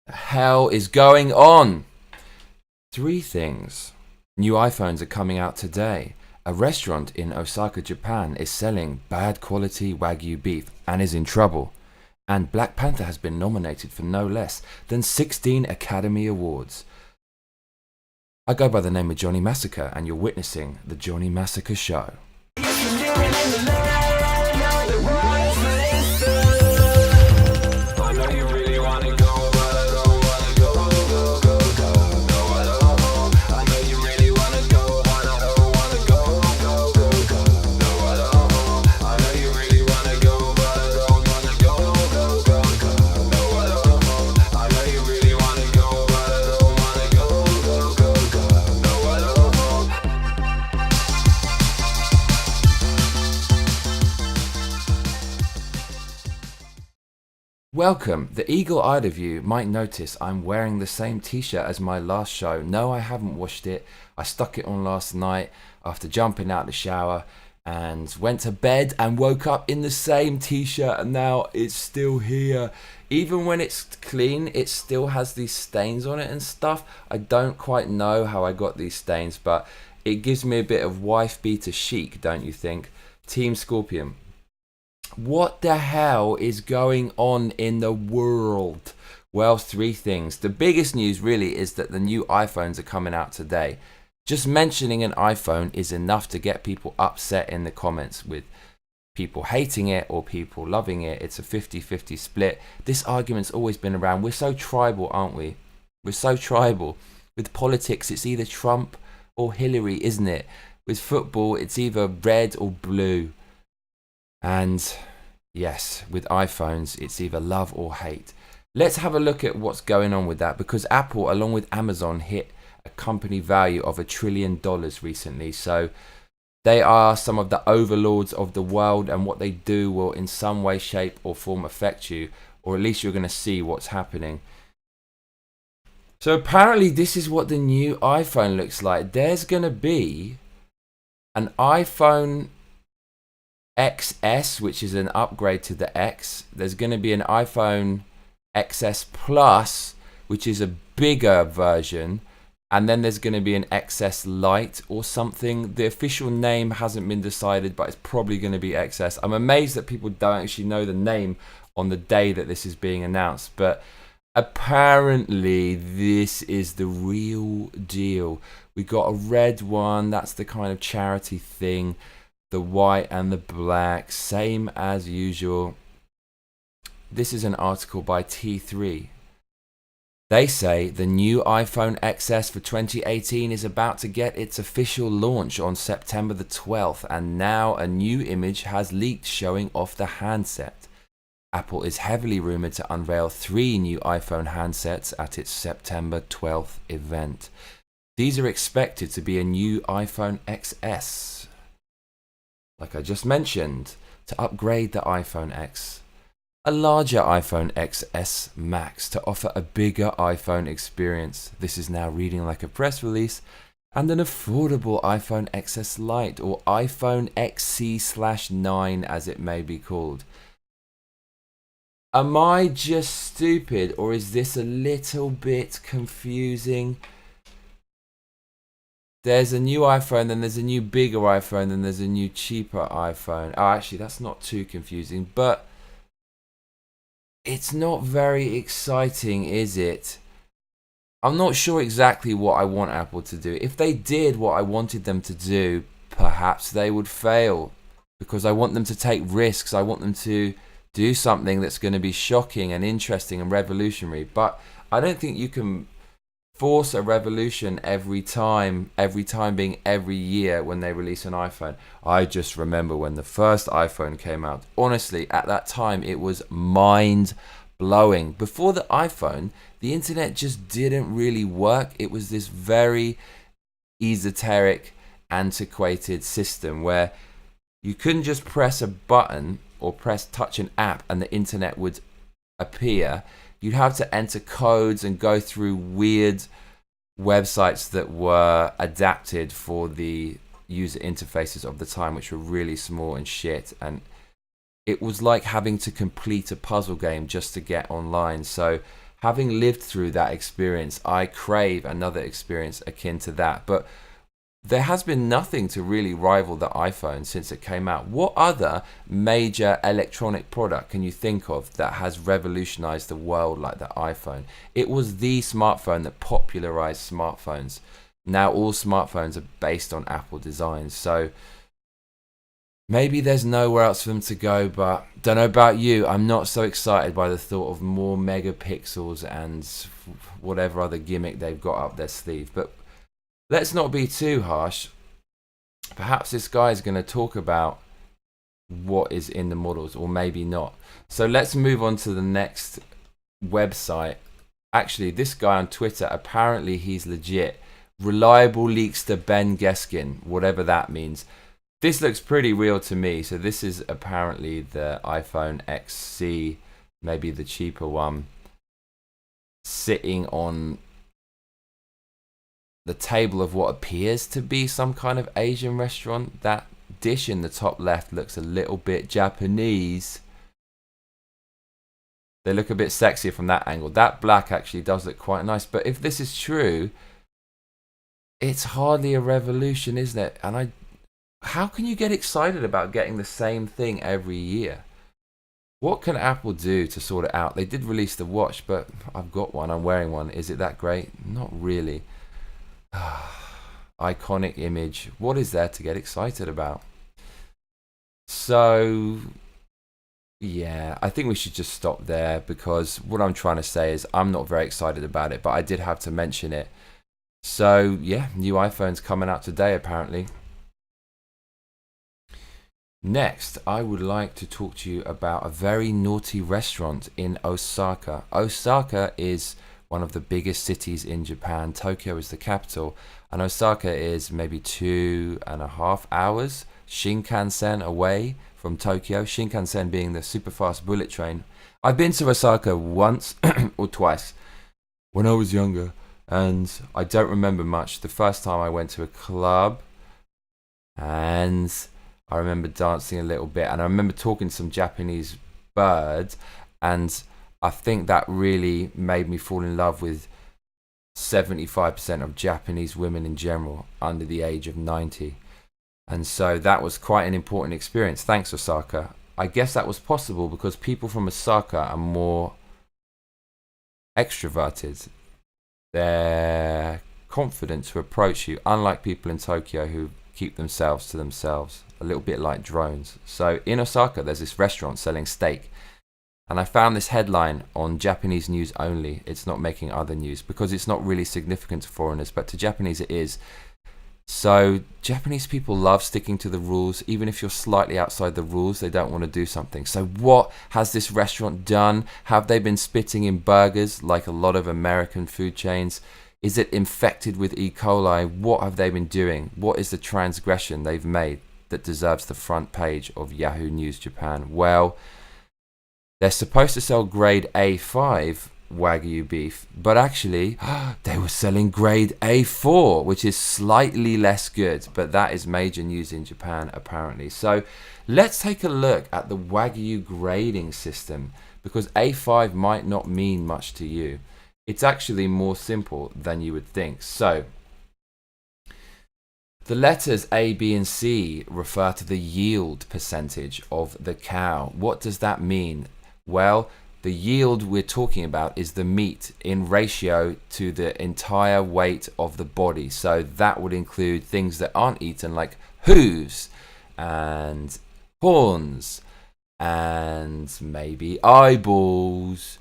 Hell is going on? Three things. New iPhones are coming out today. A restaurant in Osaka, Japan is selling bad quality Wagyu beef and is in trouble. And Black Panther has been nominated for no less than 16 Academy Awards. I go by the name of Johnny Massacre, and you're witnessing the Johnny Massacre Show. Welcome. The eagle-eyed of you might notice I'm wearing the same t-shirt as my last show. No, I haven't washed it. I stuck it on last night after jumping out the shower and went to bed and woke up in the same t-shirt, and now it's still here. Even when it's clean, it still has these stains on it and stuff. I don't quite know how I got these stains, but it gives me a bit of wife beater chic, don't you think? Team Scorpion. What the hell is going on in the world? Well, three things. The biggest news really is that the new iPhones are coming out today. Just mentioning an iPhone is enough to get people upset in the comments, with people hating it or people loving it. It's a 50-50 split. This argument's always been around. We're so tribal, aren't we? We're so tribal. With politics, it's either Trump or Hillary, isn't it? With football, it's either red or blue. And yes, with iPhones, it's either love or hate. Let's have a look at what's going on with that, because Apple, along with Amazon, hit a company value of $1 trillion recently. So they are some of the overlords of the world, and what they do will in some way, shape or form affect you, or at least you're going to see what's happening. So apparently this is what the new iPhone looks like. There's going to be an iPhone XS, which is an upgrade to the X. There's going to be an iPhone XS Plus, which is a bigger version. And then there's going to be an XS Lite or something. The official name hasn't been decided, but it's probably going to be XS. I'm amazed that people don't actually know the name on the day that this is being announced. But apparently this is the real deal. We got a red one. That's the kind of charity thing. The white and the black, same as usual. This is an article by T3. They say the new iPhone XS for 2018 is about to get its official launch on September the 12th, and now a new image has leaked showing off the handset. Apple is heavily rumored to unveil 3 new iPhone handsets at its September 12th event. These are expected to be a new iPhone XS, like I just mentioned, to upgrade the iPhone X, a larger iPhone XS Max to offer a bigger iPhone experience. This is now reading like a press release, and an affordable iPhone XS Lite, or iPhone XC/9 as it may be called. Am I just stupid, or is this a little bit confusing? There's a new iPhone, then there's a new bigger iPhone, then there's a new cheaper iPhone. Oh, actually, that's not too confusing, but it's not very exciting, is it? I'm not sure exactly what I want Apple to do. If they did what I wanted them to do, perhaps they would fail, because I want them to take risks. I want them to do something that's going to be shocking and interesting and revolutionary. But I don't think you can force a revolution every time being every year when they release an iPhone. I just remember when the first iPhone came out. Honestly, at that time, it was mind-blowing. Before the iPhone, the internet just didn't really work. It was this very esoteric, antiquated system where you couldn't just press a button or touch an app and the internet would appear. You'd have to enter codes and go through weird websites that were adapted for the user interfaces of the time, which were really small and shit. And it was like having to complete a puzzle game just to get online. So having lived through that experience, I crave another experience akin to that. But there has been nothing to really rival the iPhone since it came out. What other major electronic product can you think of that has revolutionized the world like the iPhone? It was the smartphone that popularized smartphones. Now all smartphones are based on Apple designs. So maybe there's nowhere else for them to go, but don't know about you. I'm not so excited by the thought of more megapixels and whatever other gimmick they've got up their sleeve. But let's not be too harsh. Perhaps this guy is going to talk about what is in the models, or maybe not. So let's move on to the next website. Actually, this guy on Twitter, apparently he's legit. Reliable leaks to Ben Geskin, whatever that means. This looks pretty real to me. So this is apparently the iPhone XC, maybe the cheaper one, sitting on the table of what appears to be some kind of Asian restaurant. That dish in the top left looks a little bit Japanese. They look a bit sexier from that angle. That black actually does look quite nice. But if this is true, it's hardly a revolution, isn't it? And how can you get excited about getting the same thing every year? What can Apple do to sort it out? They did release the watch, but I've got one. I'm wearing one. Is it that great? Not really. Iconic image. What is there to get excited about? So yeah, I think we should just stop there, because what I'm trying to say is I'm not very excited about it, but I did have to mention it. So yeah, new iPhones coming out today apparently. Next, I would like to talk to you about a very naughty restaurant in Osaka. Osaka is one of the biggest cities in Japan. Tokyo is the capital, and Osaka is maybe 2.5 hours Shinkansen away from Tokyo. Shinkansen being the super fast bullet train. I've been to Osaka once or twice when I was younger, and I don't remember much. The first time I went to a club, and I remember dancing a little bit, and I remember talking to some Japanese birds, and I think that really made me fall in love with 75% of Japanese women in general under the age of 90. And so that was quite an important experience. Thanks, Osaka. I guess that was possible because people from Osaka are more extroverted. They're confident to approach you, unlike people in Tokyo who keep themselves to themselves, a little bit like drones. So in Osaka, there's this restaurant selling steak. And I found this headline on Japanese news only. It's not making other news because it's not really significant to foreigners, but to Japanese it is. So Japanese people love sticking to the rules. Even if you're slightly outside the rules, they don't want to do something. So what has this restaurant done? Have they been spitting in burgers like a lot of American food chains? Is it infected with E. coli? What have they been doing? What is the transgression they've made that deserves the front page of Yahoo News Japan? Well, they're supposed to sell grade A5 Wagyu beef, but actually they were selling grade A4, which is slightly less good, but that is major news in Japan apparently. So let's take a look at the Wagyu grading system, because A5 might not mean much to you. It's actually more simple than you would think. So the letters A, B, and C refer to the yield percentage of the cow. What does that mean? Well, the yield we're talking about is the meat in ratio to the entire weight of the body. So that would include things that aren't eaten, like hooves and horns and maybe eyeballs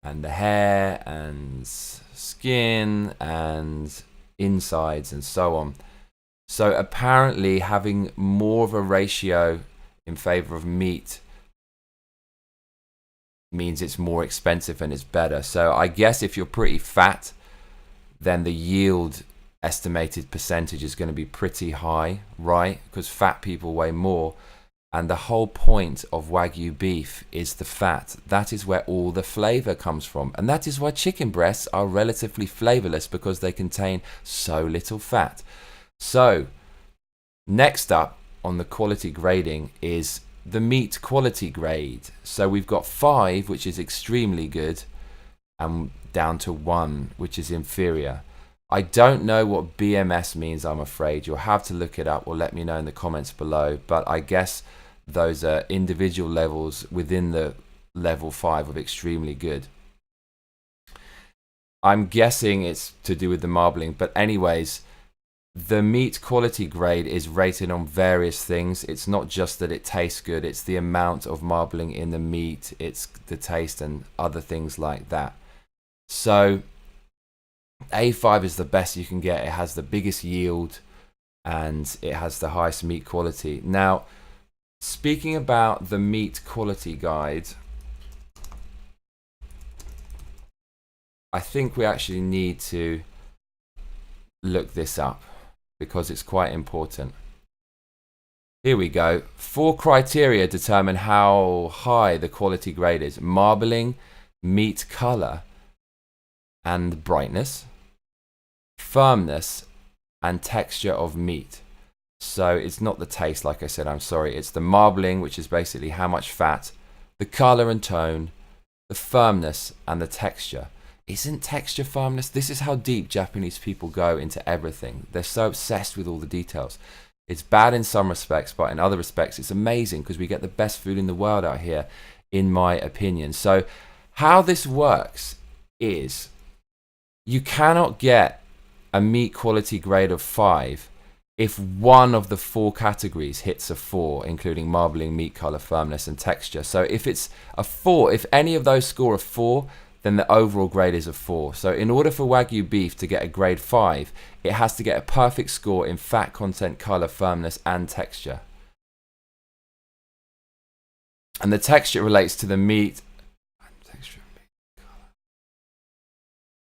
and the hair and skin and insides and so on. So apparently having more of a ratio in favor of meat means it's more expensive and it's better. So I guess if you're pretty fat, then the yield estimated percentage is going to be pretty high, right? Because fat people weigh more. And the whole point of Wagyu beef is the fat. That is where all the flavor comes from. And that is why chicken breasts are relatively flavorless, because they contain so little fat. So next up on the quality grading is the meat quality grade. So we've got 5, which is extremely good, and down to 1, which is inferior. I don't know what BMS means, I'm afraid. You'll have to look it up or let me know in the comments below. But I guess those are individual levels within the level 5 of extremely good. I'm guessing it's to do with the marbling. But anyways, the meat quality grade is rated on various things. It's not just that it tastes good. It's the amount of marbling in the meat. It's the taste and other things like that. So A5 is the best you can get. It has the biggest yield and it has the highest meat quality. Now, speaking about the meat quality guide, I think we actually need to look this up because it's quite important. Here we go. 4 criteria determine how high the quality grade is: marbling, meat color and brightness, firmness and texture of meat. So it's not the taste, like I said, I'm sorry. It's the marbling, which is basically how much fat, the color and tone, the firmness and the texture. Isn't texture firmness? This is how deep Japanese people go into everything. They're so obsessed with all the details. It's bad in some respects, but in other respects it's amazing because we get the best food in the world out here, in my opinion. So how this works is you cannot get a meat quality grade of 5 if one of the 4 categories hits a 4, including marbling, meat color, firmness and texture. So if it's a 4, if any of those score a 4, then the overall grade is a 4. So in order for Wagyu beef to get a grade 5, it has to get a perfect score in fat content, color, firmness and texture. And the texture relates to the meat.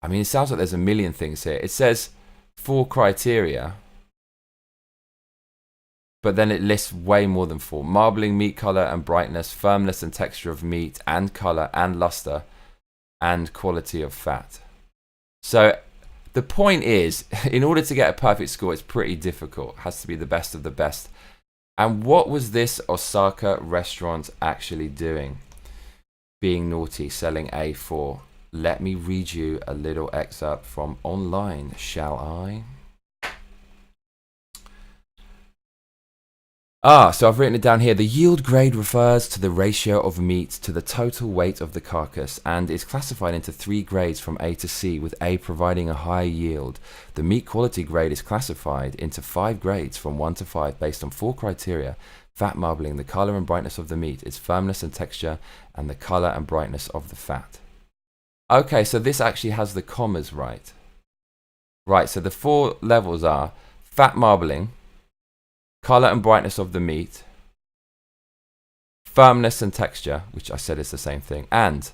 I mean, it sounds like there's a million things here. It says 4 criteria, but then it lists way more than 4. Marbling, meat color and brightness, firmness and texture of meat and color and luster, and quality of fat. So the point is, in order to get a perfect score, it's pretty difficult. It has to be the best of the best. And what was this Osaka restaurant actually doing? Being naughty, selling A4. Let me read you a little excerpt from online, shall I? So I've written it down here. The yield grade refers to the ratio of meat to the total weight of the carcass and is classified into 3 grades from A to C, with A providing a high yield. The meat quality grade is classified into 5 grades from 1 to 5 based on 4 criteria: fat marbling, the color and brightness of the meat, its firmness and texture, and the color and brightness of the fat. Okay, so this actually has the commas right. Right, so the 4 levels are fat marbling, color and brightness of the meat, firmness and texture, which I said is the same thing, and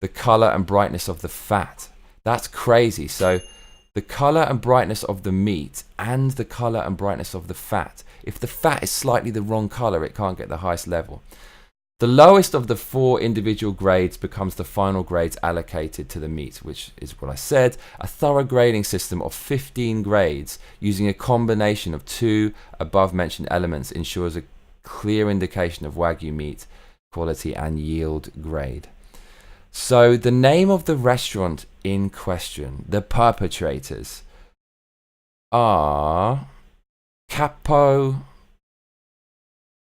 the color and brightness of the fat. That's crazy. So the color and brightness of the meat and the color and brightness of the fat. If the fat is slightly the wrong color, it can't get the highest level. The lowest of the 4 individual grades becomes the final grades allocated to the meat, which is what I said. A thorough grading system of 15 grades using a combination of 2 above mentioned elements ensures a clear indication of Wagyu meat quality and yield grade. So the name of the restaurant in question, the perpetrators, are Capo...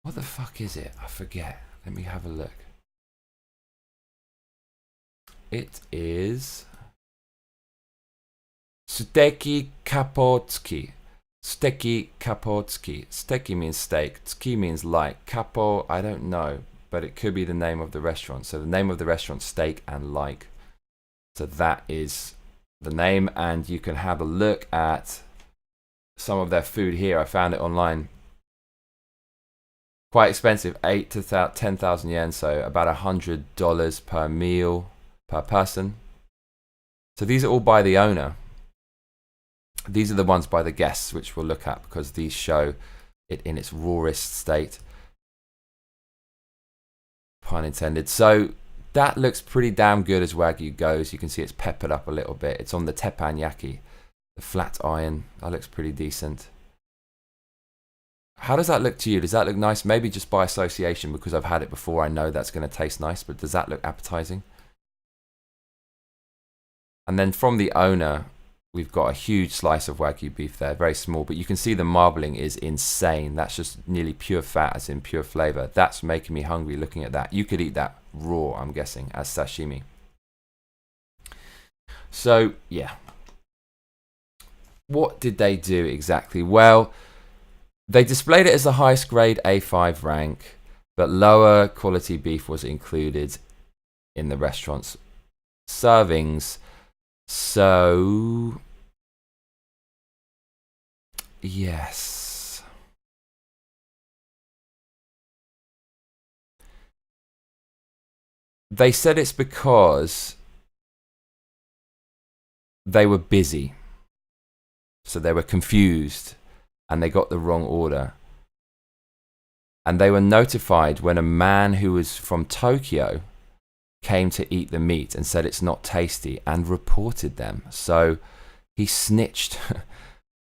What the fuck is it? I forget. Let me have a look. It is Steki Kapotski. Steki Kapotski. Steki means steak. Tski means like. Capo, I don't know, but it could be the name of the restaurant. So the name of the restaurant, Steak and Like. So that is the name, and you can have a look at some of their food here. I found it online. Quite expensive, 8 to 10,000 yen, so about $100 per meal per person. So these are all by the owner. These are the ones by the guests, which we'll look at because these show it in its rawest state. Pun intended. So that looks pretty damn good as Wagyu goes. You can see it's peppered up a little bit. It's on the teppanyaki, the flat iron. That looks pretty decent. How does that look to you? Does that look nice? Maybe just by association, because I've had it before. I know that's going to taste nice, but does that look appetizing? And then from the owner, we've got a huge slice of Wagyu beef there, very small, but you can see the marbling is insane. That's just nearly pure fat, as in pure flavor. That's making me hungry looking at that. You could eat that raw, I'm guessing, as sashimi. So, yeah. What did they do exactly? Well, they displayed it as the highest grade A5 rank, but lower quality beef was included in the restaurant's servings. So, yes. They said it's because they were busy. So they were confused and they got the wrong order. And they were notified when a man who was from Tokyo came to eat the meat and said it's not tasty and reported them. So he snitched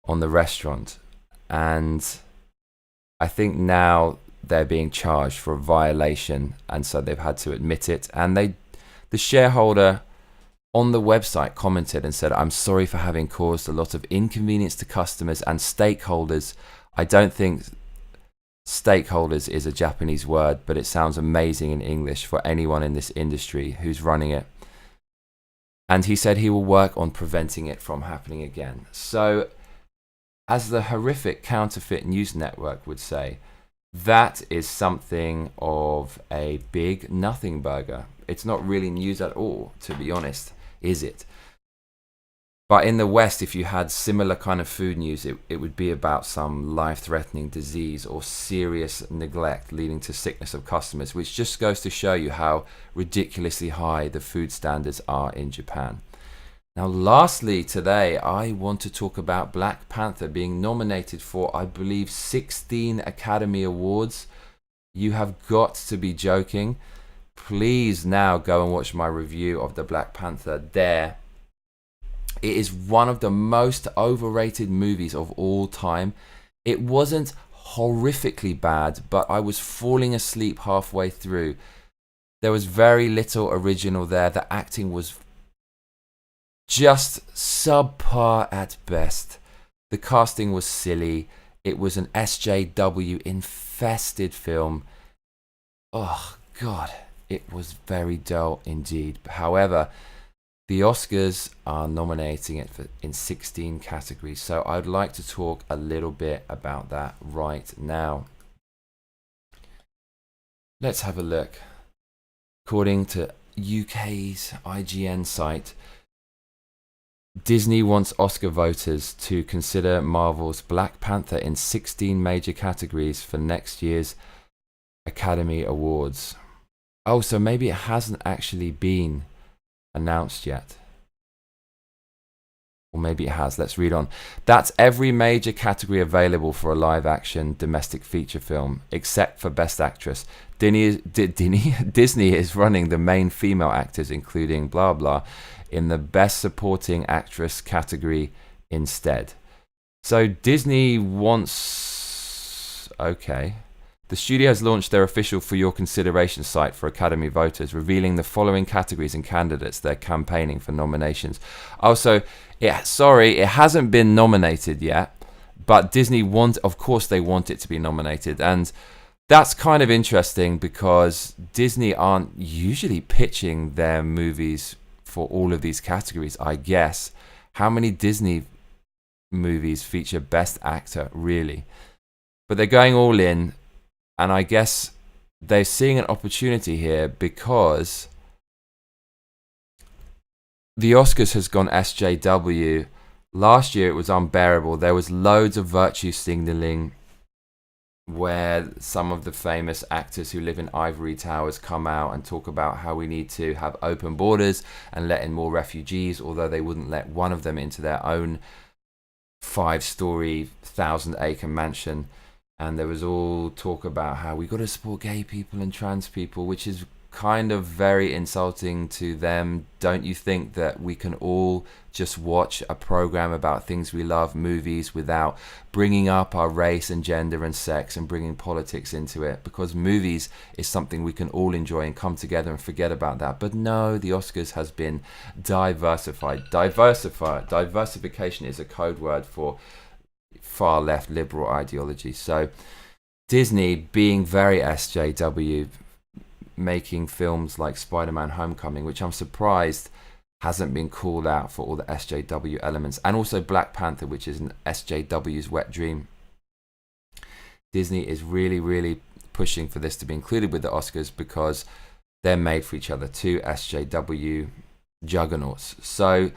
on the restaurant. And I think now they're being charged for a violation. And so they've had to admit it. And the shareholder on the website commented and said, "I'm sorry for having caused a lot of inconvenience to customers and stakeholders." I don't think stakeholders is a Japanese word, but it sounds amazing in English for anyone in this industry who's running it. And he said he will work on preventing it from happening again. So, as the horrific counterfeit news network would say, that is something of a big nothing burger. It's not really news at all, to be honest, is it? But in the West, if you had similar kind of food news, it would be about some life-threatening disease or serious neglect leading to sickness of customers, which just goes to show you how ridiculously high the food standards are in Japan. Now, lastly, today, I want to talk about Black Panther being nominated for, I believe, 16 Academy Awards. You have got to be joking. Please now go and watch my review of the Black Panther there. It is one of the most overrated movies of all time. It wasn't horrifically bad, but I was falling asleep halfway through. There was very little original there. The acting was just subpar at best. The casting was silly. It was an SJW infested film. Oh, God. It was very dull indeed. However, the Oscars are nominating it in 16 categories, so I'd like to talk a little bit about that right now. Let's have a look. According to UK's IGN site, Disney wants Oscar voters to consider Marvel's Black Panther in 16 major categories for next year's Academy Awards. Oh, so maybe it hasn't actually been announced yet. Or maybe it has. Let's read on. That's every major category available for a live-action domestic feature film, except for Best Actress. Disney is running the main female actors, including blah blah, in the Best Supporting Actress category instead. So Disney wants... Okay. The studio has launched their official For Your Consideration site for Academy voters, revealing the following categories and candidates they're campaigning for nominations. Also, it hasn't been nominated yet, but Disney of course they want it to be nominated. And that's kind of interesting because Disney aren't usually pitching their movies for all of these categories, I guess. How many Disney movies feature Best Actor, really? But they're going all in. And I guess they're seeing an opportunity here because the Oscars has gone SJW. Last year it was unbearable. There was loads of virtue signaling where some of the famous actors who live in ivory towers come out and talk about how we need to have open borders and let in more refugees, although they wouldn't let one of them into their own 5-story, 1,000-acre mansion. And there was all talk about how we got to support gay people and trans people, which is kind of very insulting to them. Don't you think that we can all just watch a program about things we love, movies, without bringing up our race and gender and sex and bringing politics into it? Because movies is something we can all enjoy and come together and forget about that. But no, the Oscars has been diversified. Diversification is a code word for far left liberal ideology. So Disney, being very SJW, making films like Spider-Man Homecoming, which I'm surprised hasn't been called out for all the SJW elements, and also Black Panther, which is an SJW's wet dream. Disney is really, really pushing for this to be included with the Oscars because they're made for each other, two SJW juggernauts. So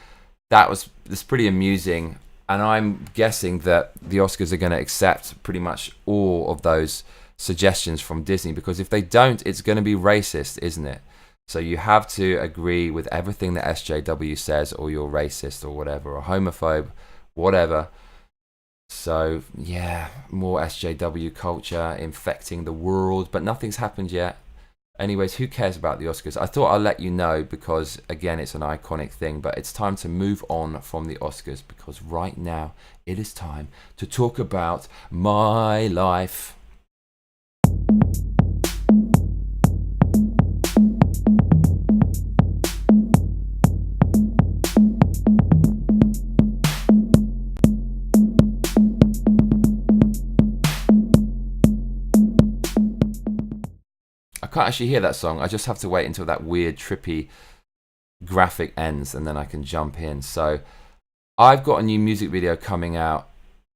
that's pretty amusing, and I'm guessing that the Oscars are going to accept pretty much all of those suggestions from Disney, because if they don't, it's going to be racist, isn't it? So you have to agree with everything that SJW says, or you're racist or whatever, or homophobe, whatever. So yeah, more SJW culture infecting the world, but nothing's happened yet. Anyways, who cares about the Oscars? I thought I'll let you know because, again, it's an iconic thing, but it's time to move on from the Oscars, because right now it is time to talk about my life. I can't actually hear that song. I just have to wait until that weird, trippy graphic ends and then I can jump in. So I've got a new music video coming out.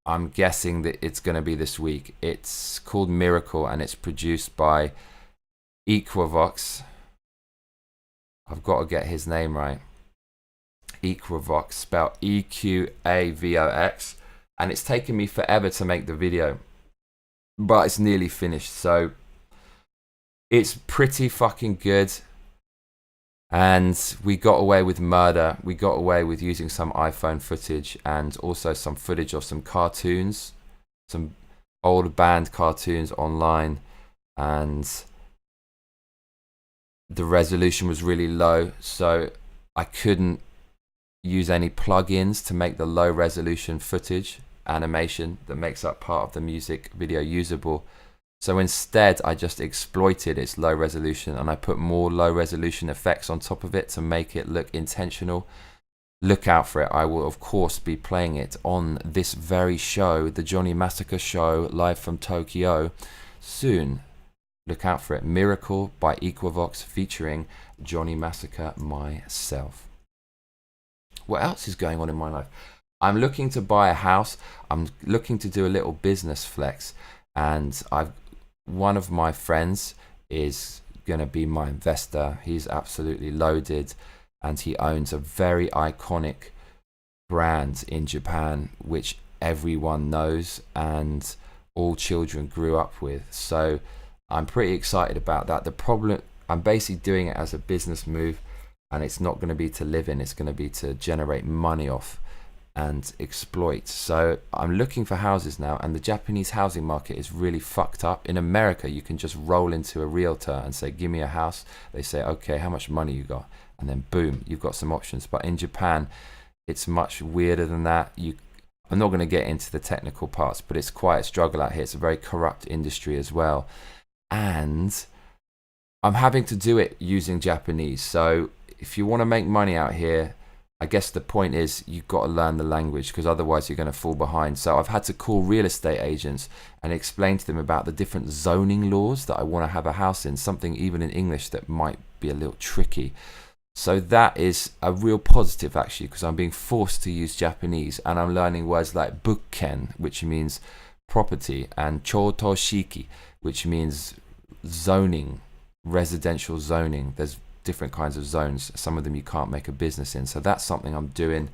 I'm guessing that it's going to be this week. It's called Miracle and it's produced by Equavox. I've got to get his name right. Equavox, spelled EQAVOX. And it's taken me forever to make the video, but it's nearly finished. So it's pretty fucking good. And we got away with murder. We got away with using some iPhone footage and also some footage of some cartoons, some old band cartoons online. And the resolution was really low, so I couldn't use any plugins to make the low resolution footage animation that makes up part of the music video usable. So instead, I just exploited its low resolution and I put more low resolution effects on top of it to make it look intentional. Look out for it. I will, of course, be playing it on this very show, the Johnny Massacre show, live from Tokyo, soon. Look out for it. Miracle by Equavox featuring Johnny Massacre myself. What else is going on in my life? I'm looking to buy a house. I'm looking to do a little business flex. And one of my friends is going to be my investor. He's absolutely loaded and he owns a very iconic brand in Japan, which everyone knows and all children grew up with. So I'm pretty excited about that. The problem, I'm basically doing it as a business move, and it's not going to be to live in, it's going to be to generate money off and exploit. So I'm looking for houses now, and the Japanese housing market is really fucked up. In America, you can just roll into a realtor and say, give me a house. They say, okay, how much money you got? And then boom, you've got some options. But in Japan, it's much weirder than that. I'm not going to get into the technical parts, but it's quite a struggle out here. It's a very corrupt industry as well. And I'm having to do it using Japanese. So if you want to make money out here, I guess the point is you've got to learn the language, because otherwise you're going to fall behind. So I've had to call real estate agents and explain to them about the different zoning laws that I want to have a house in, something even in English that might be a little tricky. So that is a real positive actually, because I'm being forced to use Japanese and I'm learning words like bukken, which means property, and chotoshiki, which means zoning, residential zoning. There's different kinds of zones. Some of them you can't make a business in. So that's something I'm doing.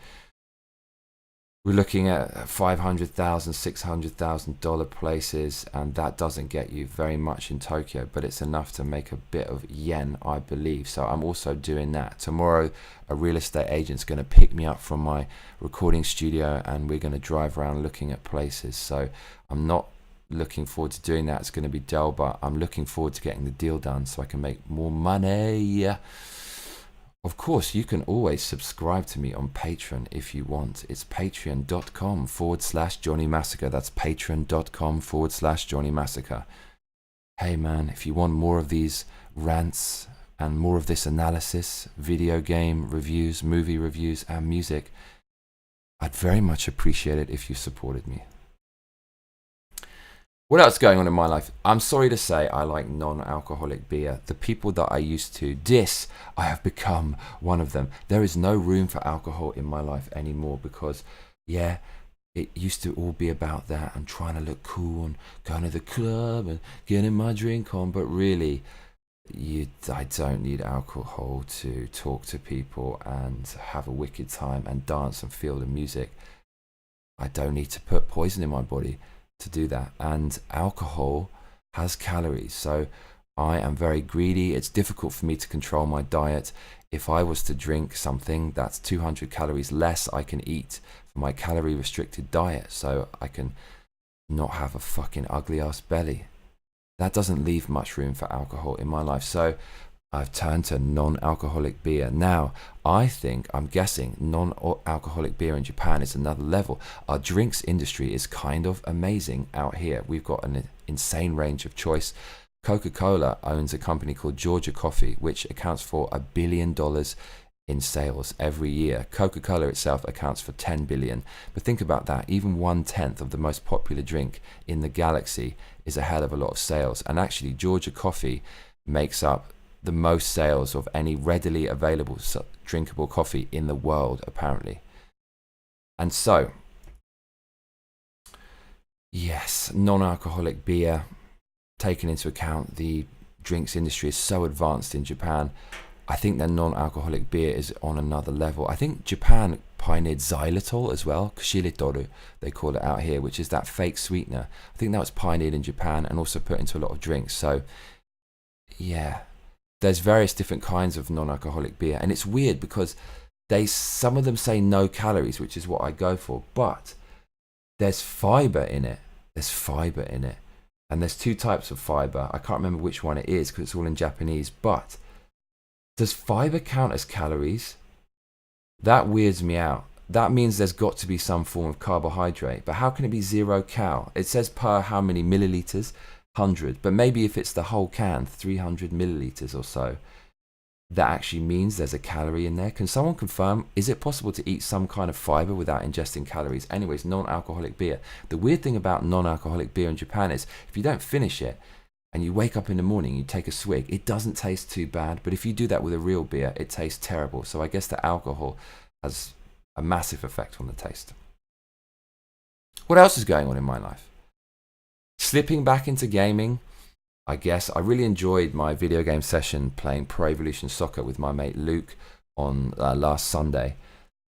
We're looking at $500,000, $600,000 places, and that doesn't get you very much in Tokyo, but it's enough to make a bit of yen, I believe. So I'm also doing that. Tomorrow, a real estate agent's going to pick me up from my recording studio, and we're going to drive around looking at places. So I'm not looking forward to doing that. It's going to be dull, but I'm looking forward to getting the deal done so I can make more money. Of course, you can always subscribe to me on Patreon if you want. It's patreon.com/Johnny Massacre. That's patreon.com/Johnny Massacre. Hey man, if you want more of these rants and more of this analysis, video game reviews, movie reviews, and music, I'd very much appreciate it if you supported me. What else is going on in my life? I'm sorry to say I like non-alcoholic beer. The people that I used to diss, I have become one of them. There is no room for alcohol in my life anymore because, yeah, it used to all be about that and trying to look cool and going to the club and getting my drink on. But really, I don't need alcohol to talk to people and have a wicked time and dance and feel the music. I don't need to put poison in my body to do that. And alcohol has calories, so I am very greedy. It's difficult for me to control my diet. If I was to drink something that's 200 calories less, I can eat for my calorie restricted diet, so I can not have a fucking ugly ass belly. That doesn't leave much room for alcohol in my life, so I've turned to non-alcoholic beer. Now, I'm guessing non-alcoholic beer in Japan is another level. Our drinks industry is kind of amazing out here. We've got an insane range of choice. Coca-Cola owns a company called Georgia Coffee, which accounts for $1 billion in sales every year. Coca-Cola itself accounts for 10 billion. But think about that. Even 1/10 of the most popular drink in the galaxy is a hell of a lot of sales. And actually, Georgia Coffee makes up the most sales of any readily available drinkable coffee in the world, apparently. And so, yes, non-alcoholic beer, taken into account the drinks industry is so advanced in Japan, I think that non-alcoholic beer is on another level. I think Japan pioneered xylitol as well, kushiritoru, they call it out here, which is that fake sweetener. I think that was pioneered in Japan and also put into a lot of drinks. So, yeah. There's various different kinds of non-alcoholic beer, and it's weird because some of them say no calories, which is what I go for, but there's fiber in it. And there's two types of fiber. I can't remember which one it is because it's all in Japanese, but does fiber count as calories? That weirds me out. That means there's got to be some form of carbohydrate, but how can it be 0 cal? It says per how many milliliters? 100, but maybe if it's the whole can, 300 milliliters or so, that actually means there's a calorie in there. Can someone confirm, is it possible to eat some kind of fiber without ingesting calories? Anyways, non-alcoholic beer. The weird thing about non-alcoholic beer in Japan is if you don't finish it and you wake up in the morning, you take a swig, it doesn't taste too bad, but if you do that with a real beer, it tastes terrible. So I guess the alcohol has a massive effect on the taste. What else is going on in my life? Slipping back into gaming, I guess. I really enjoyed my video game session playing Pro Evolution Soccer with my mate Luke on last Sunday.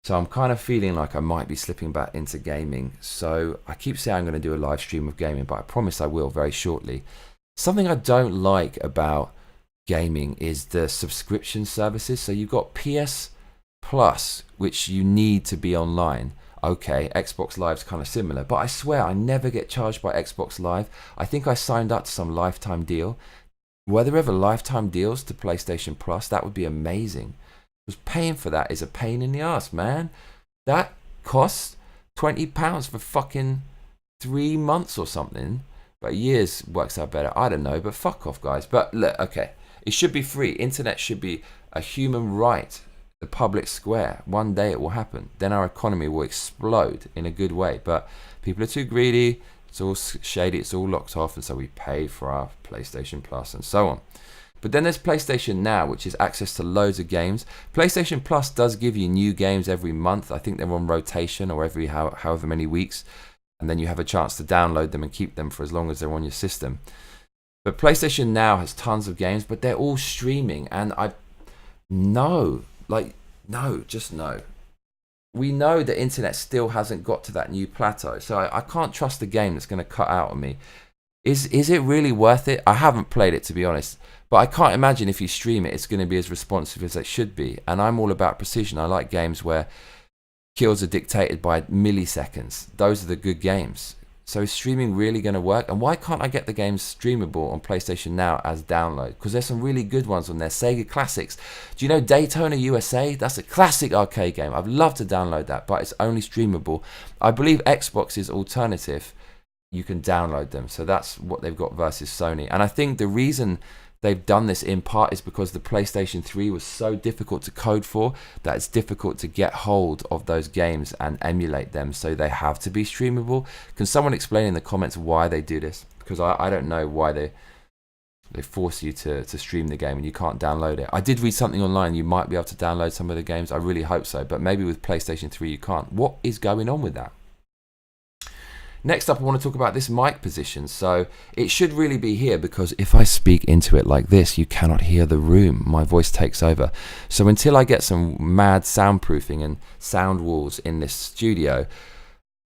So I'm kind of feeling like I might be slipping back into gaming. So I keep saying I'm going to do a live stream of gaming, but I promise I will very shortly. Something I don't like about gaming is the subscription services. So you've got PS Plus, which you need to be online. Okay, Xbox Live's kind of similar, but I swear I never get charged by Xbox Live. I think I signed up to some lifetime deal. Were there ever lifetime deals to PlayStation Plus? That would be amazing. Because paying for that is a pain in the ass, man. That costs £20 for fucking 3 months or something. But years works out better. I don't know, but fuck off, guys. But look, okay, it should be free. Internet should be a human right. The public square. One day it will happen. Then our economy will explode in a good way. But people are too greedy. It's all shady. It's all locked off. And so we pay for our PlayStation Plus and so on. But then there's PlayStation Now, which is access to loads of games. PlayStation Plus does give you new games every month. I think they're on rotation or every however many weeks. And then you have a chance to download them and keep them for as long as they're on your system. But PlayStation Now has tons of games, but they're all streaming. And no. We know the internet still hasn't got to that new plateau, so I can't trust a game that's going to cut out on me. Is it really worth it? I haven't played it, to be honest, but I can't imagine if you stream it, it's going to be as responsive as it should be. And I'm all about precision. I like games where kills are dictated by milliseconds. Those are the good games. So is streaming really going to work? And why can't I get the games streamable on PlayStation Now as download? Because there's some really good ones on there. Sega Classics. Do you know Daytona USA? That's a classic arcade game. I'd love to download that, but it's only streamable. I believe Xbox's alternative, you can download them. So that's what they've got versus Sony. And I think the reason they've done this in part is because the PlayStation 3 was so difficult to code for that it's difficult to get hold of those games and emulate them, so they have to be streamable. Can someone explain in the comments why they do this? Because I don't know why they force you to stream the game and you can't download it. I did read something online, you might be able to download some of the games. I really hope so, but maybe with PlayStation 3 you can't. What is going on with that? Next up, I want to talk about this mic position. So it should really be here, because if I speak into it like this, you cannot hear the room. My voice takes over. So until I get some mad soundproofing and sound walls in this studio,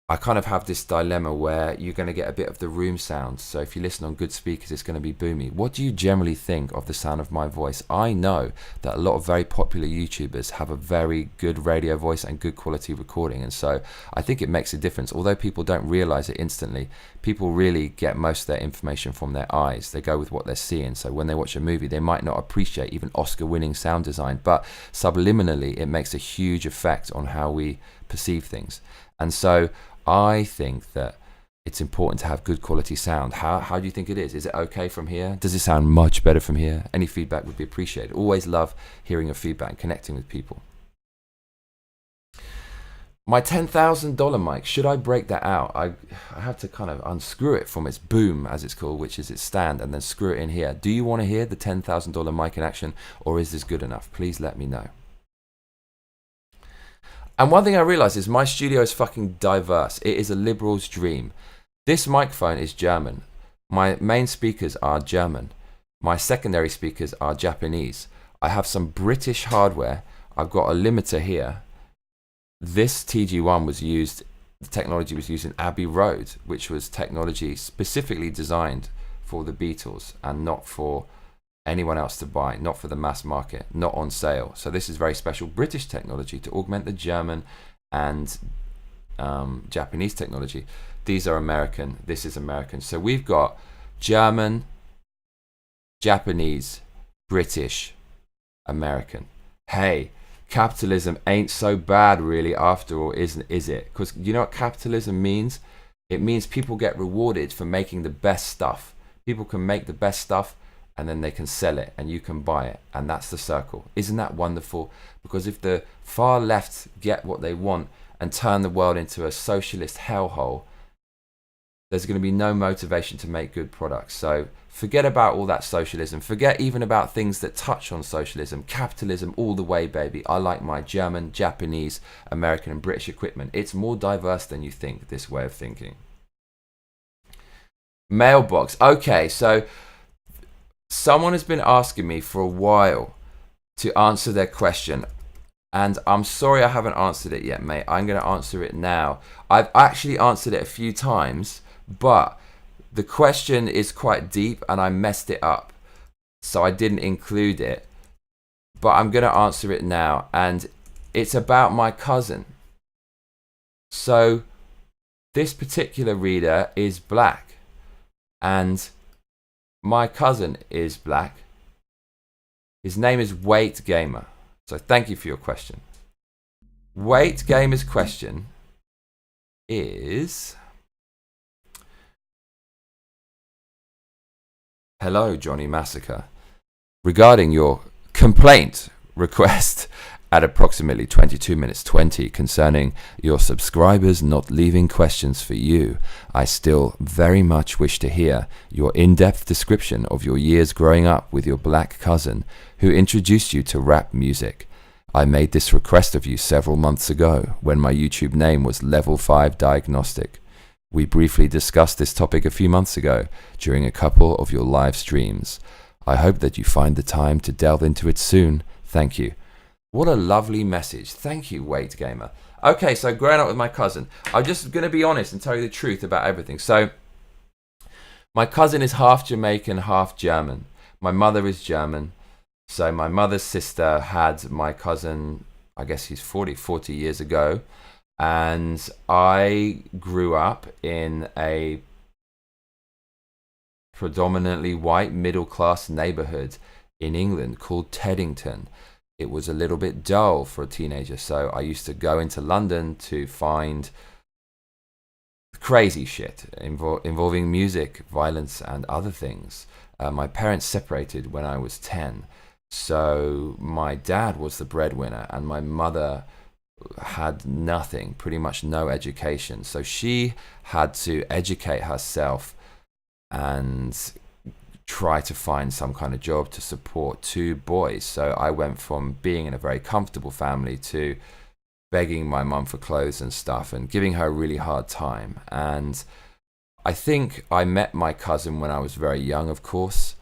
I kind of have this dilemma where you're going to get a bit of the room sound. So if you listen on good speakers, it's going to be boomy. What do you generally think of the sound of my voice? I know that a lot of very popular YouTubers have a very good radio voice and good quality recording. And so I think it makes a difference. Although people don't realize it instantly, people really get most of their information from their eyes. They go with what they're seeing. So when they watch a movie, they might not appreciate even Oscar-winning sound design, but subliminally, it makes a huge effect on how we perceive things. And so I think that it's important to have good quality sound. How do you think it is? Is it okay from here? Does it sound much better from here? Any feedback would be appreciated. Always love hearing your feedback and connecting with people. My $10,000 mic, should I break that out? I have to kind of unscrew it from its boom, as it's called, which is its stand, and then screw it in here. Do you want to hear the $10,000 mic in action, or is this good enough? Please let me know. And one thing I realized is my studio is fucking diverse. It is a liberal's dream. This microphone is German. My main speakers are German. My secondary speakers are Japanese. I have some British hardware. I've got a limiter here. This TG1 was used, the technology was used in Abbey Road, which was technology specifically designed for the Beatles and not for anyone else to buy, not for the mass market, not on sale. So this is very special British technology to augment the German and Japanese technology. These are American, this is American. So we've got German, Japanese, British, American. Hey, capitalism ain't so bad really after all, is it? Because you know what capitalism means? It means people get rewarded for making the best stuff. People can make the best stuff, and then they can sell it and you can buy it, and that's the circle. Isn't that wonderful? Because if the far left get what they want and turn the world into a socialist hellhole, there's going to be no motivation to make good products. So forget about all that socialism. Forget even about things that touch on socialism. Capitalism all the way, baby. I like my German, Japanese, American and British equipment. It's more diverse than you think, this way of thinking. Mailbox. Okay, so someone has been asking me for a while to answer their question, and I'm sorry I haven't answered it yet, mate. I'm going to answer it now. I've actually answered it a few times, but the question is quite deep and I messed it up, so I didn't include it. But I'm going to answer it now, and it's about my cousin. So this particular reader is black, and my cousin is black. His name is Weight Gamer. So thank you for your question. Weight Gamer's question is: hello, Johnny Massacre. Regarding your complaint request at approximately 22 minutes 20 concerning your subscribers not leaving questions for you, I still very much wish to hear your in-depth description of your years growing up with your black cousin who introduced you to rap music. I made this request of you several months ago when my YouTube name was Level 5 Diagnostic. We briefly discussed this topic a few months ago during a couple of your live streams. I hope that you find the time to delve into it soon. Thank you. What a lovely message. Thank you, Weight Gamer. Okay, so growing up with my cousin. I'm just going to be honest and tell you the truth about everything. So my cousin is half Jamaican, half German. My mother is German. So my mother's sister had my cousin, I guess he's 40 years ago. And I grew up in a predominantly white middle-class neighborhood in England called Teddington. It was a little bit dull for a teenager, so I used to go into London to find crazy shit involving music, violence, and other things. My parents separated when I was 10, so my dad was the breadwinner, and my mother had nothing, pretty much no education. So she had to educate herself and try to find some kind of job to support two boys. So I went from being in a very comfortable family to begging my mum for clothes and stuff and giving her a really hard time. And I think I met my cousin when I was very young, of course.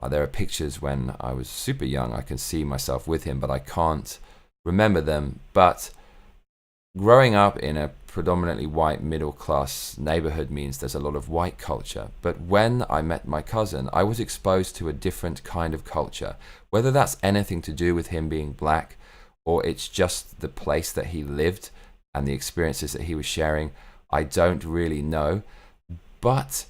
There are pictures when I was super young. I can see myself with him, but I can't remember them. But growing up in a predominantly white middle class neighborhood means there's a lot of white culture. But when I met my cousin, I was exposed to a different kind of culture. Whether that's anything to do with him being black, or it's just the place that he lived and the experiences that he was sharing, I don't really know. But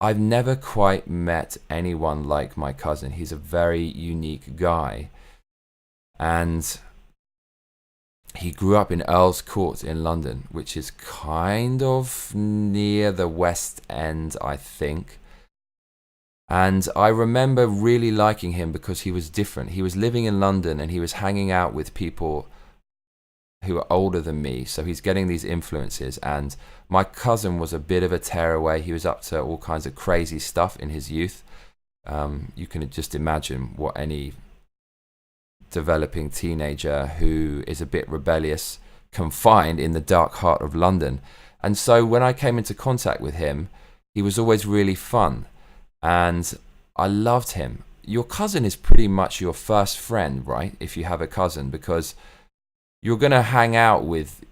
I've never quite met anyone like my cousin. He's a very unique guy. And he grew up in Earl's Court in London, which is kind of near the West End, I think. And I remember really liking him because he was different. He was living in London and he was hanging out with people who are older than me. So he's getting these influences. And my cousin was a bit of a tearaway. He was up to all kinds of crazy stuff in his youth. You can just imagine what any developing teenager who is a bit rebellious can find in the dark heart of London. And so when I came into contact with him, he was always really fun. And I loved him. Your cousin is pretty much your first friend, right? If you have a cousin, because you're going to hang out with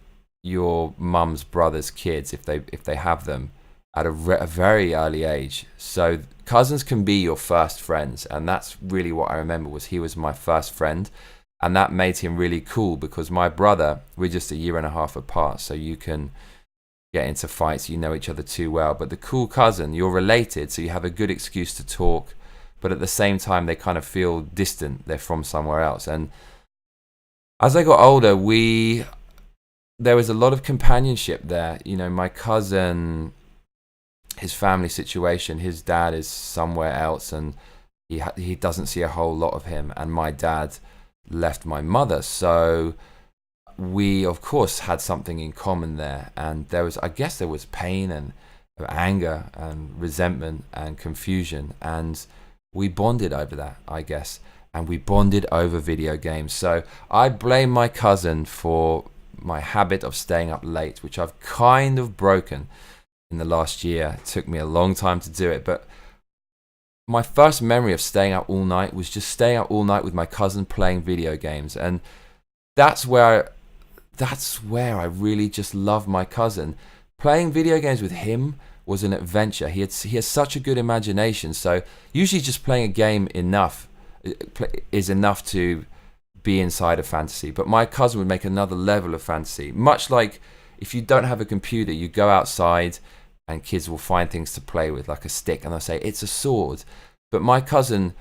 your mum's brother's kids if they have them at a very early age. So cousins can be your first friends, and that's really what I remember. Was he was my first friend, and that made him really cool because my brother, we're just a year and a half apart, so you can get into fights, you know each other too well. But the cool cousin, you're related, so you have a good excuse to talk, but at the same time they kind of feel distant, they're from somewhere else. And as I got older, there was a lot of companionship there. You know, my cousin, his family situation, his dad is somewhere else and he doesn't see a whole lot of him, and my dad left my mother, so we of course had something in common there. And I guess there was pain and anger and resentment and confusion, and we bonded over that, I guess. And we bonded over video games. So I blame my cousin for my habit of staying up late, which I've kind of broken in the last year. It took me a long time to do it, but my first memory of staying up all night was just staying up all night with my cousin playing video games. And that's where I really just love my cousin. Playing video games with him was an adventure. He has such a good imagination. So usually just playing a game is enough to be inside a fantasy. But my cousin would make another level of fantasy. Much like if you don't have a computer, you go outside and kids will find things to play with, like a stick, and they'll say, it's a sword. But my cousin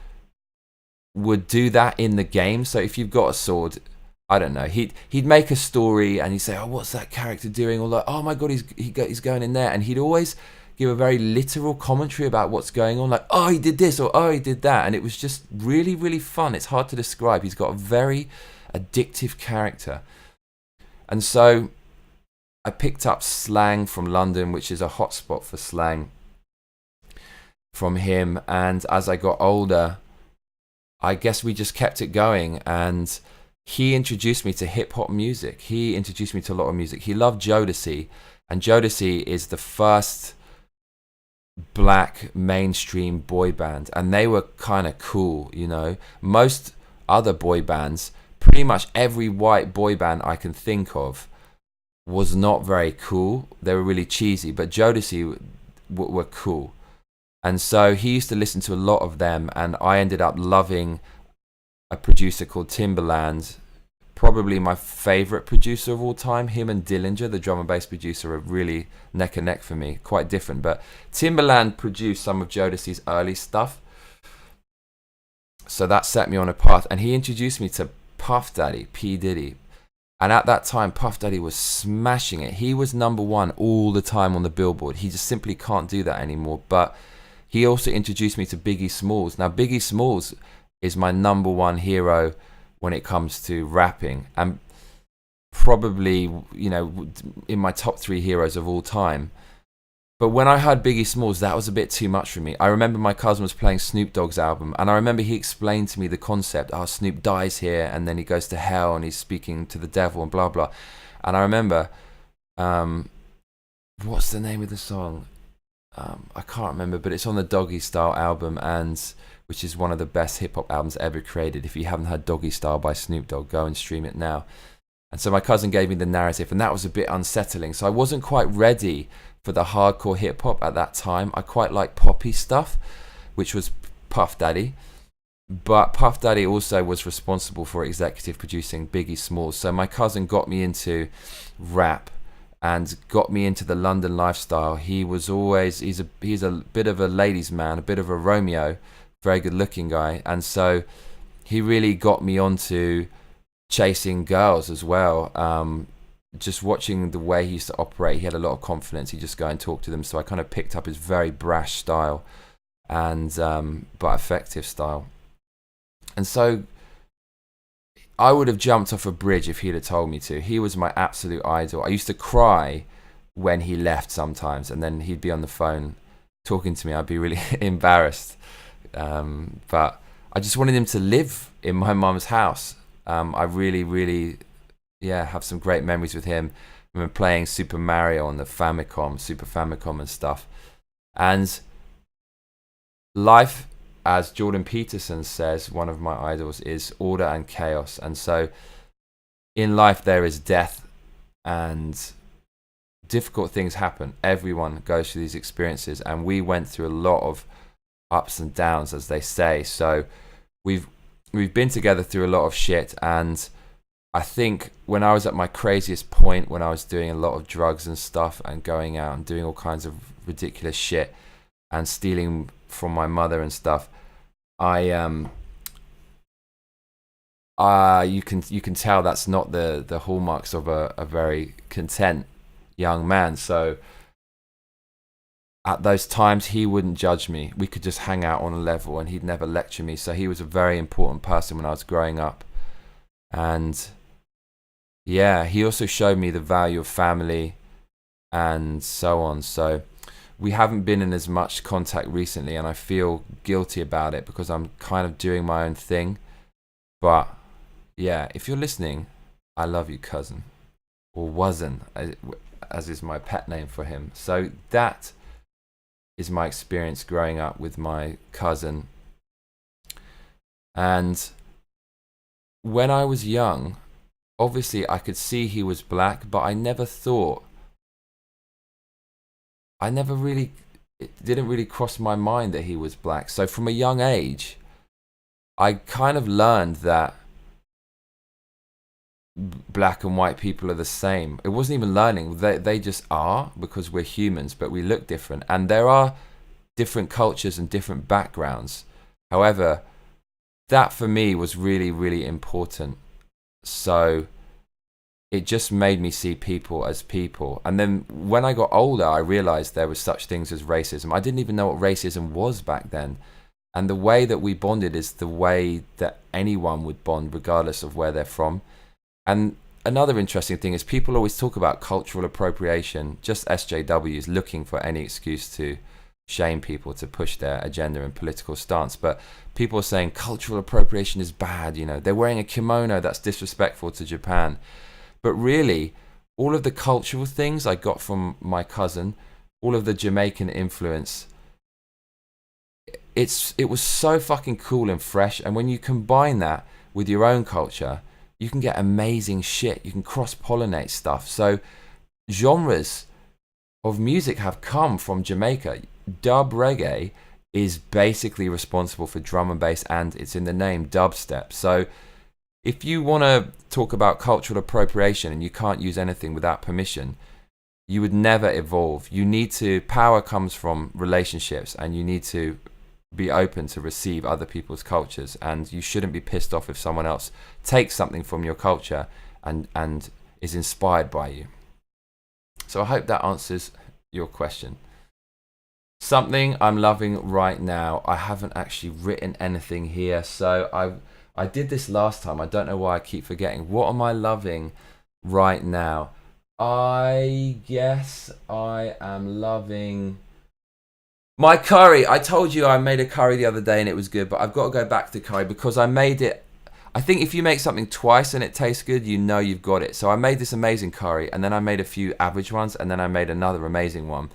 would do that in the game. So if you've got a sword, I don't know, he'd make a story and he'd say, oh, what's that character doing? Or like, oh my God, he's going in there. And he'd always give a very literal commentary about what's going on, like, oh, he did this, or oh, he did that. And it was just really, really fun. It's hard to describe. He's got a very addictive character. And so I picked up slang from London, which is a hotspot for slang, from him. And as I got older, I guess we just kept it going. And he introduced me to hip-hop music. He introduced me to a lot of music. He loved Jodeci. And Jodeci is the first black mainstream boy band, and they were kind of cool, you know. Most other boy bands, pretty much every white boy band I can think of, was not very cool. They were really cheesy, but Jodeci were cool. And so he used to listen to a lot of them, and I ended up loving a producer called Timbaland, probably my favorite producer of all time. Him and Dillinger, the drum and bass producer, are really neck and neck for me. Quite different. But Timbaland produced some of Jodeci's early stuff. So that set me on a path. And he introduced me to Puff Daddy, P. Diddy. And at that time, Puff Daddy was smashing it. He was #1 all the time on the Billboard. He just simply can't do that anymore. But he also introduced me to Biggie Smalls. Now, Biggie Smalls is my #1 hero when it comes to rapping, and probably, you know, in my top 3 heroes of all time. But when I heard Biggie Smalls, that was a bit too much for me. I remember my cousin was playing Snoop Dogg's album, and I remember he explained to me the concept. Oh, Snoop dies here, and then he goes to hell, and he's speaking to the devil, and blah, blah. And I remember, what's the name of the song? I can't remember, but it's on the Doggy Style album, and which is one of the best hip-hop albums ever created. If you haven't heard Doggy Style by Snoop Dogg, go and stream it now. And so my cousin gave me the narrative, and that was a bit unsettling. So I wasn't quite ready for the hardcore hip-hop at that time. I quite like poppy stuff, which was Puff Daddy. But Puff Daddy also was responsible for executive producing Biggie Smalls. So my cousin got me into rap and got me into the London lifestyle. He was always, he's a bit of a ladies' man, a bit of a Romeo, very good looking guy. And so he really got me onto chasing girls as well. Just watching the way he used to operate, he had a lot of confidence. He'd just go and talk to them. So I kind of picked up his very brash style, and but effective style. And so I would have jumped off a bridge if he'd have told me to. He was my absolute idol. I used to cry when he left sometimes, and then he'd be on the phone talking to me. I'd be really embarrassed. But I just wanted him to live in my mum's house. I really, have some great memories with him. I remember playing Super Mario on the Super Famicom and stuff. And life, as Jordan Peterson says, one of my idols, is order and chaos. And so in life there is death, and difficult things happen. Everyone goes through these experiences, and we went through a lot of ups and downs, as they say. So we've been together through a lot of shit, and I think when I was at my craziest point, when I was doing a lot of drugs and stuff and going out and doing all kinds of ridiculous shit and stealing from my mother and stuff, you can tell that's not the hallmarks of a very content young man. So at those times, he wouldn't judge me. We could just hang out on a level, and he'd never lecture me. So he was a very important person when I was growing up. And yeah, he also showed me the value of family and so on. So we haven't been in as much contact recently, and I feel guilty about it because I'm kind of doing my own thing. But yeah, if you're listening, I love you, cousin. Or wasn't, as is my pet name for him. So that is my experience growing up with my cousin. And when I was young, obviously I could see he was black, but it didn't really cross my mind that he was black. So from a young age, I kind of learned that black and white people are the same. It wasn't even learning. They just are, because we're humans, but we look different. And there are different cultures and different backgrounds. However, that for me was really, really important. So it just made me see people as people. And then when I got older, I realized there was such things as racism. I didn't even know what racism was back then. And the way that we bonded is the way that anyone would bond, regardless of where they're from. And another interesting thing is people always talk about cultural appropriation, just SJWs looking for any excuse to shame people, to push their agenda and political stance. But people are saying cultural appropriation is bad, you know, they're wearing a kimono, that's disrespectful to Japan. But really, all of the cultural things I got from my cousin, all of the Jamaican influence, it was so fucking cool and fresh. And when you combine that with your own culture, you can get amazing shit. You can cross-pollinate stuff. So genres of music have come from Jamaica. Dub reggae is basically responsible for drum and bass, and it's in the name, dubstep. So if you want to talk about cultural appropriation and you can't use anything without permission, you would never evolve. You need to, power comes from relationships, and you need to be open to receive other people's cultures, and you shouldn't be pissed off if someone else takes something from your culture and is inspired by you. So I hope that answers your question. Something I'm loving right now. I haven't actually written anything here, so I did this last time. I don't know why I keep forgetting. What am I loving right now? I guess I am loving my curry. I told you I made a curry the other day and it was good, but I've got to go back to curry because I made it. I think if you make something twice and it tastes good, you know you've got it. So I made this amazing curry, and then I made a few average ones, and then I made another amazing one.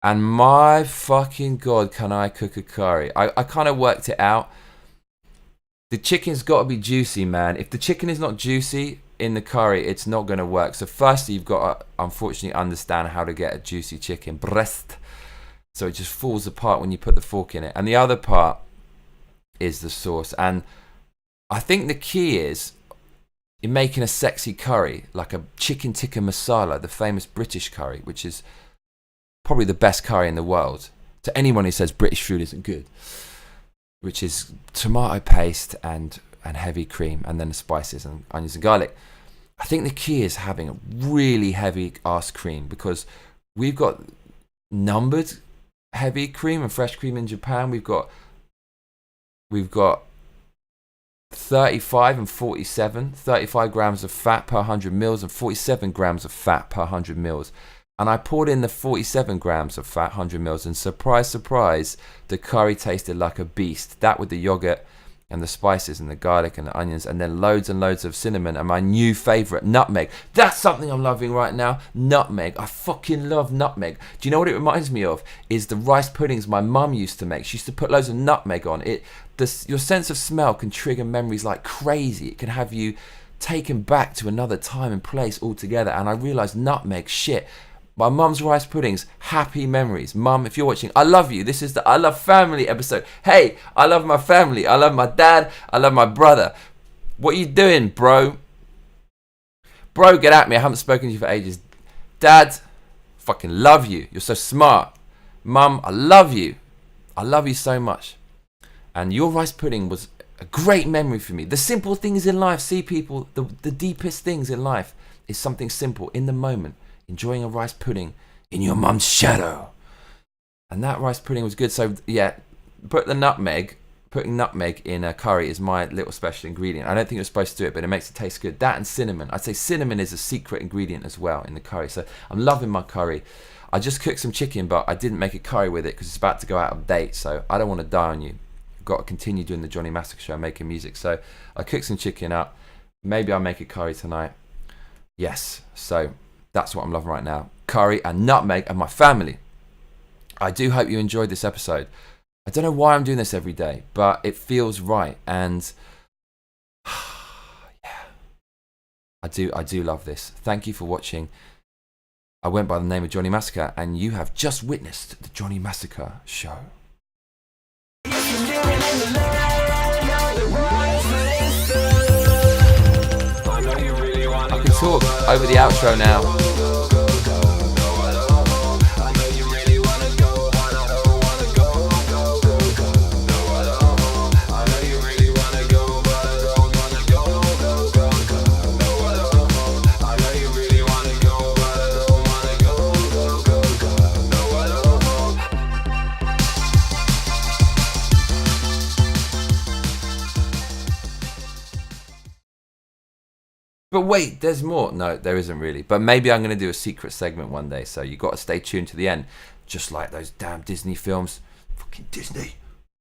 And my fucking God, can I cook a curry? I kind of worked it out. The chicken's got to be juicy, man. If the chicken is not juicy in the curry, it's not going to work. So firstly, you've got to, unfortunately, understand how to get a juicy chicken breast, so it just falls apart when you put the fork in it. And the other part is the sauce. And I think the key is in making a sexy curry, like a chicken tikka masala, the famous British curry, which is probably the best curry in the world. To anyone who says British food isn't good, which is tomato paste and heavy cream, and then the spices and onions and garlic. I think the key is having a really heavy ass cream, because we've got numbered heavy cream and fresh cream in Japan. We've got 35 and 47, 35 grams of fat per 100 mils and 47 grams of fat per 100 mils. And I poured in the 47 grams of fat, 100 mils, and surprise, surprise, the curry tasted like a beast. That with the yogurt and the spices and the garlic and the onions, and then loads and loads of cinnamon and my new favorite, nutmeg. That's something I'm loving right now, nutmeg. I fucking love nutmeg. Do you know what it reminds me of? Is the rice puddings my mum used to make. She used to put loads of nutmeg on it. Your sense of smell can trigger memories like crazy. It can have you taken back to another time and place altogether. And I realised nutmeg, shit. My mum's rice puddings, happy memories. Mum, if you're watching, I love you. This is the I Love Family episode. Hey, I love my family. I love my dad. I love my brother. What are you doing, bro? Bro, get at me. I haven't spoken to you for ages. Dad, fucking love you. You're so smart. Mum, I love you. I love you so much. And your rice pudding was a great memory for me. The simple things in life, see people, the deepest things in life is something simple in the moment. Enjoying a rice pudding in your mum's shadow. And that rice pudding was good. So yeah, putting nutmeg in a curry is my little special ingredient. I don't think you're supposed to do it, but it makes it taste good. That and cinnamon. I'd say cinnamon is a secret ingredient as well in the curry. So I'm loving my curry. I just cooked some chicken, but I didn't make a curry with it because it's about to go out of date. So I don't want to die on you. I've got to continue doing the Johnny Massacre show, making music. So I cooked some chicken up. Maybe I'll make a curry tonight. Yes. So that's what I'm loving right now. Curry and nutmeg and my family. I do hope you enjoyed this episode. I don't know why I'm doing this every day, but it feels right. And yeah, I do love this. Thank you for watching. I went by the name of Johnny Massacre, and you have just witnessed the Johnny Massacre show. I can talk over the outro now. But wait, there's more. No, there isn't really. But maybe I'm going to do a secret segment one day. So you got to stay tuned to the end. Just like those damn Disney films. Fucking Disney.